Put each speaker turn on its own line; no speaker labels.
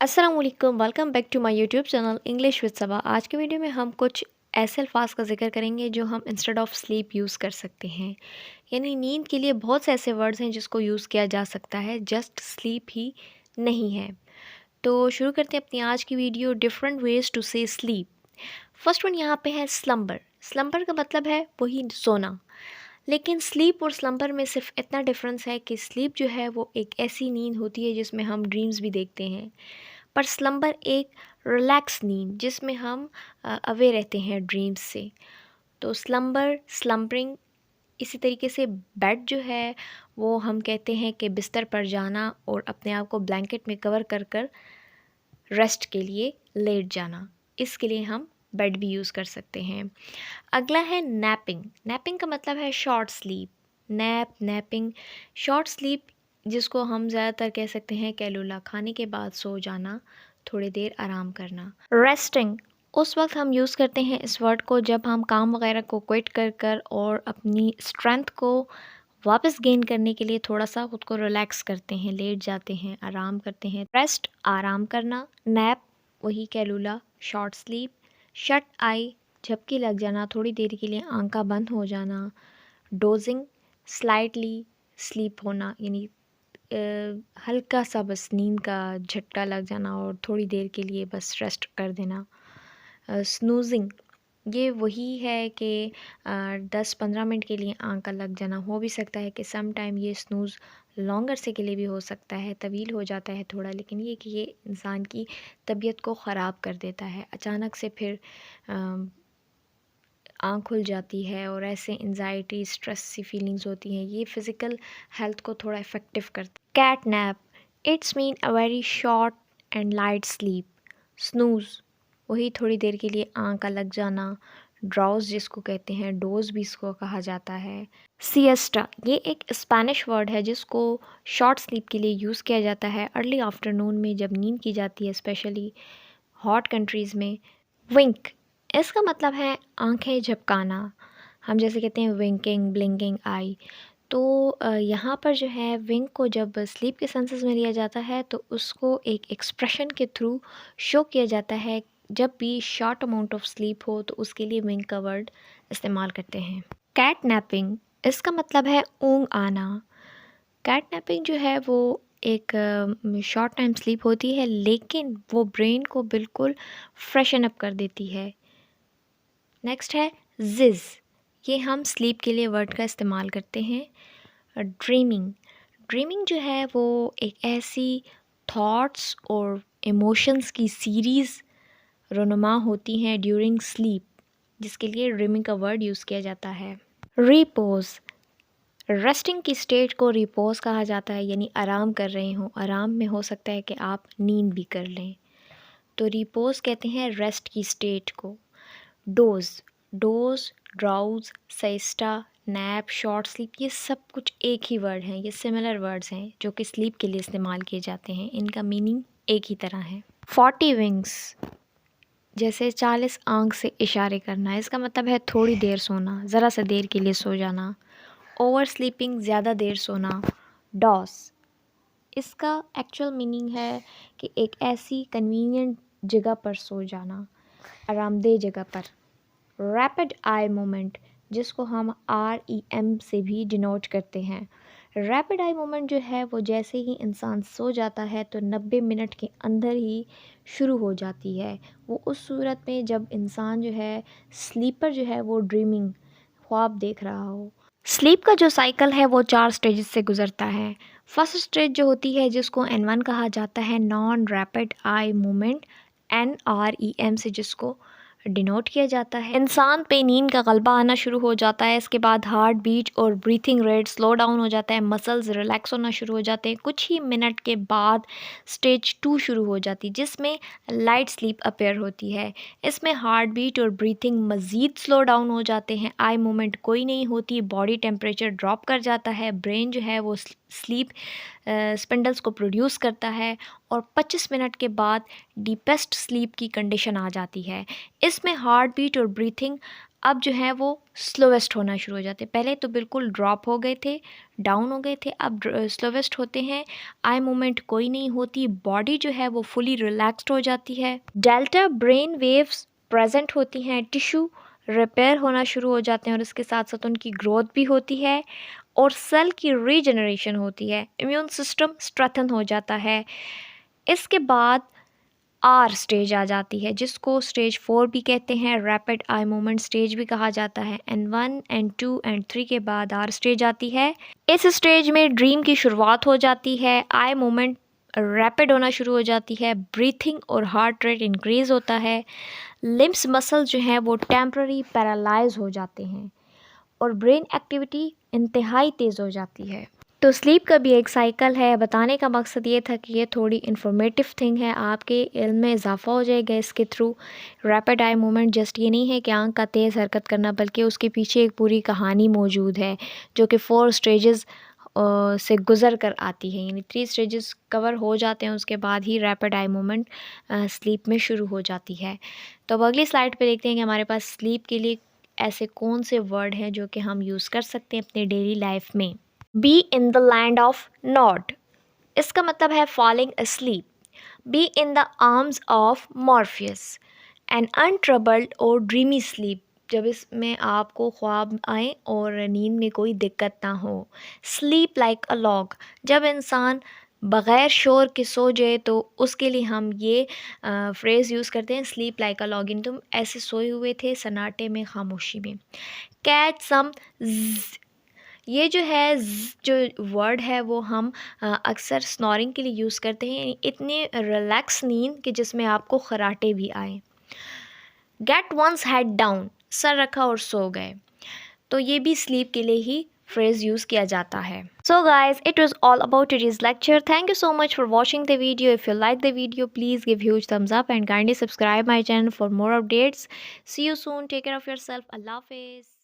अस्सलाम वालेकुम, welcome back to my YouTube channel English with Saba. आज के वीडियो में हम कुछ ऐसे अल्फाज का जिक्र करेंगे जो हम इंस्टेड ऑफ स्लीप यूज़ कर सकते हैं। यानी नींद के लिए बहुत से ऐसे वर्ड्स हैं जिसको यूज़ किया जा सकता है, जस्ट स्लीप ही नहीं है। तो शुरू करते हैं अपनी आज की वीडियो, डिफरेंट वेज टू से स्लीप। फर्स्ट वन यहाँ पे है स्लम्बर। स्लम्बर का मतलब है वही सोना, लेकिन स्लीप और स्लम्बर में सिर्फ इतना डिफरेंस है कि स्लीप जो है वो एक ऐसी नींद होती है जिसमें हम ड्रीम्स भी देखते हैं, पर स्लम्बर एक रिलैक्स नींद जिसमें हम अवे रहते हैं ड्रीम्स से। तो स्लम्बर, स्लम्बरिंग, इसी तरीके से बेड जो है वो हम कहते हैं कि बिस्तर पर जाना और अपने आप को ब्लैंकेट में कवर कर कर रेस्ट के लिए लेट जाना, इसके लिए हम बेड भी यूज़ कर सकते हैं। अगला है नैपिंग। नैपिंग का मतलब है short sleep. Nap, napping, short sleep जिसको हम ज़्यादातर कह सकते हैं कैलुला, खाने के बाद सो जाना, थोड़ी देर आराम करना। रेस्टिंग, उस वक्त हम यूज़ करते हैं इस वर्ड को जब हम काम वगैरह को क्विट कर कर और अपनी स्ट्रेंथ को वापस गेन करने के लिए थोड़ा सा खुद को रिलैक्स करते हैं, लेट जाते हैं, आराम करते हैं। रेस्ट, आराम करना। नैप, वही कैलुला, शॉर्ट स्लीप। शट आई, झपकी लग जाना, थोड़ी देर के लिए आंख का बंद हो जाना। डोजिंग, स्लाइटली स्लीप होना, यानी हल्का सा बस नींद का झटका लग जाना और थोड़ी देर के लिए बस रेस्ट कर देना। स्नूजिंग, ये वही है कि 10-15 मिनट के लिए आंख का लग जाना। हो भी सकता है कि सम टाइम ये स्नूज़ लॉन्गर से के लिए भी हो सकता है, तवील हो जाता है थोड़ा, लेकिन ये कि ये इंसान की तबीयत को ख़राब कर देता है। अचानक से फिर आँख खुल जाती है और ऐसे एंजाइटी, स्ट्रेस सी फीलिंग्स होती हैं, ये फ़िज़िकल हेल्थ को थोड़ा इफ़ेक्टिव करता है। Cat nap, it's mean a very short and light sleep. Snooze, वही थोड़ी देर के लिए आँख का लग जाना। ड्राउज़ जिसको कहते हैं, डोज़ भी इसको कहा जाता है। सिएस्टा, ये एक स्पेनिश वर्ड है जिसको शॉर्ट स्लीप के लिए यूज़ किया जाता है अर्ली आफ्टरनून में जब नींद की जाती है, स्पेशली हॉट कंट्रीज़ में। विंक, इसका मतलब है आंखें झपकाना। हम जैसे कहते हैं विंकिंग, ब्लिंकिंग आई। तो यहाँ पर जो है विंक को जब स्लीप के सेंसेस में लिया जाता है तो उसको एक एक्सप्रेशन के थ्रू शो किया जाता है। जब भी शॉर्ट अमाउंट ऑफ स्लीप हो तो उसके लिए विंक का वर्ड इस्तेमाल करते हैं। कैट नैपिंग, इसका मतलब है ऊँघ आना। कैट नैपिंग जो है वो एक शॉर्ट टाइम स्लीप होती है, लेकिन वो ब्रेन को बिल्कुल फ्रेशन अप कर देती है। नेक्स्ट है जिज़, ये हम स्लीप के लिए वर्ड का इस्तेमाल करते हैं। ड्रीमिंग, ड्रीमिंग जो है वो एक ऐसी थॉट्स और इमोशंस की सीरीज़ रोनुमा होती हैं ड्यूरिंग स्लीप, जिसके लिए ड्रीमिंग का वर्ड यूज़ किया जाता है। रिपोज, रेस्टिंग की स्टेट को रिपोज कहा जाता है, यानी आराम कर रहे हों। आराम में हो सकता है कि आप नींद भी कर लें, तो रिपोज कहते हैं रेस्ट की स्टेट को। Doze, doze, drowse, siesta, nap, short sleep, ये सब कुछ एक ही वर्ड हैं, ये सिमिलर वर्ड्स हैं जो कि स्लीप के लिए इस्तेमाल किए जाते हैं। इनका मीनिंग एक ही तरह है। 40 विंग्स, जैसे 40 आंख से इशारे करना, इसका मतलब है थोड़ी देर सोना, ज़रा सा देर के लिए सो जाना। ओवर स्लीपिंग, ज़्यादा देर सोना। डॉस, इसका एक्चुअल मीनिंग है कि एक ऐसी कन्वीनियंट जगह पर सो जाना, आरामदेह जगह पर। रैपिड आई मोमेंट, जिसको हम REM से भी डिनोट करते हैं। रैपिड आई मोमेंट जो है वो जैसे ही इंसान सो जाता है तो 90 मिनट के अंदर ही शुरू हो जाती है। वो उस सूरत में जब इंसान जो है स्लीपर जो है वो ड्रीमिंग, ख्वाब देख रहा हो। स्लीप का जो साइकिल है वो 4 स्टेजेस से गुजरता है। फर्स्ट स्टेज जो होती है जिसको N1 कहा जाता है, non rapid eye movement, NREM से जिसको डिनोट किया जाता है। इंसान पे नींद का गलबा आना शुरू हो जाता है। इसके बाद हार्ट बीट और ब्रीथिंग रेट स्लो डाउन हो जाता है, मसल्स रिलैक्स होना शुरू हो जाते हैं। कुछ ही मिनट के बाद स्टेज 2 शुरू हो जाती है जिसमें लाइट स्लीप अपेयर होती है। इसमें हार्ट बीट और ब्रीथिंग मज़ीद स्लो डाउन हो जाते हैं, आई मूवमेंट कोई नहीं होती, बॉडी टेम्परेचर ड्रॉप कर जाता है, ब्रेन जो है वो स्लीप स्पिंडल्स को प्रोड्यूस करता है और 25 मिनट के बाद डीपेस्ट स्लीप की कंडीशन आ जाती है। इसमें हार्ट बीट और ब्रीथिंग अब जो है वो स्लोवेस्ट होना शुरू हो जाते हैं। पहले तो बिल्कुल ड्रॉप हो गए थे, डाउन हो गए थे, अब स्लोवेस्ट होते हैं। आई मूवमेंट कोई नहीं होती, बॉडी जो है वो फुली रिलैक्स्ड हो जाती है। डेल्टा ब्रेन वेव्स प्रेजेंट होती हैं, टिश्यू रिपेयर होना शुरू हो जाते हैं और इसके साथ साथ उनकी ग्रोथ भी होती है और सेल की रीजनरेशन होती है। इम्यून सिस्टम स्ट्रेंथन हो जाता है। इसके बाद आर स्टेज आ जाती है, जिसको स्टेज 4 भी कहते हैं, रैपिड आई मूवमेंट स्टेज भी कहा जाता है। N1 N2 N3 के बाद आर स्टेज आती है। इस स्टेज में ड्रीम की शुरुआत हो जाती है, आई मूवमेंट रैपिड होना शुरू हो जाती है, ब्रीथिंग और हार्ट रेट इंक्रीज होता है, लिम्स मसल जो हैं वो टेम्पररी पैरालाइज हो जाते हैं और ब्रेन एक्टिविटी इंतहाई तेज़ हो जाती है। तो स्लीप का भी एक साइकिल है। बताने का मकसद ये था कि ये थोड़ी इन्फॉर्मेटिव थिंग है, आपके इल्म में इजाफा हो जाएगा इसके through. Rapid eye movement just ये नहीं है कि आंख का तेज़ हरकत करना, बल्कि उसके पीछे एक पूरी कहानी मौजूद है जो कि 4 स्टेजेस से गुज़र कर आती है, यानी 3 स्टेजेस कवर हो जाते हैं, उसके बाद ही रैपिड आई मूवमेंट स्लीप में शुरू हो जाती है। तो अब अगली स्लाइड पे देखते हैं कि हमारे पास स्लीप के लिए ऐसे कौन से वर्ड हैं जो कि हम यूज़ कर सकते हैं अपने डेली लाइफ में। Be in the land of nod, इसका मतलब है falling asleep. Be in the arms of Morpheus, an untroubled और ड्रीमी स्लीप, जब इसमें आपको ख्वाब आए और नींद में कोई दिक्कत ना हो। स्लीप लाइक अ लॉग, जब इंसान बग़ैर शोर के सो जाए तो उसके लिए हम ये फ्रेज़ यूज़ करते हैं, स्लीप लाइक अ लॉग, इन तुम ऐसे सोए हुए थे सन्नाटे में, खामोशी में। कैच सम, ये जो है जो वर्ड है वो हम अक्सर स्नोरिंग के लिए यूज़ करते हैं, यानी इतनी रिलैक्स नींद कि जिसमें आपको खराटे भी आए। गेट वंस हेड डाउन, सर रखा और सो गए, तो ये भी स्लीप के लिए ही फ्रेज यूज़ किया जाता है। So guys, it was all about today's lecture. Thank you so much for watching the video. If you like the video, please give huge thumbs up and kindly subscribe my channel for more updates. See you soon. Take care of yourself. Allah Hafiz.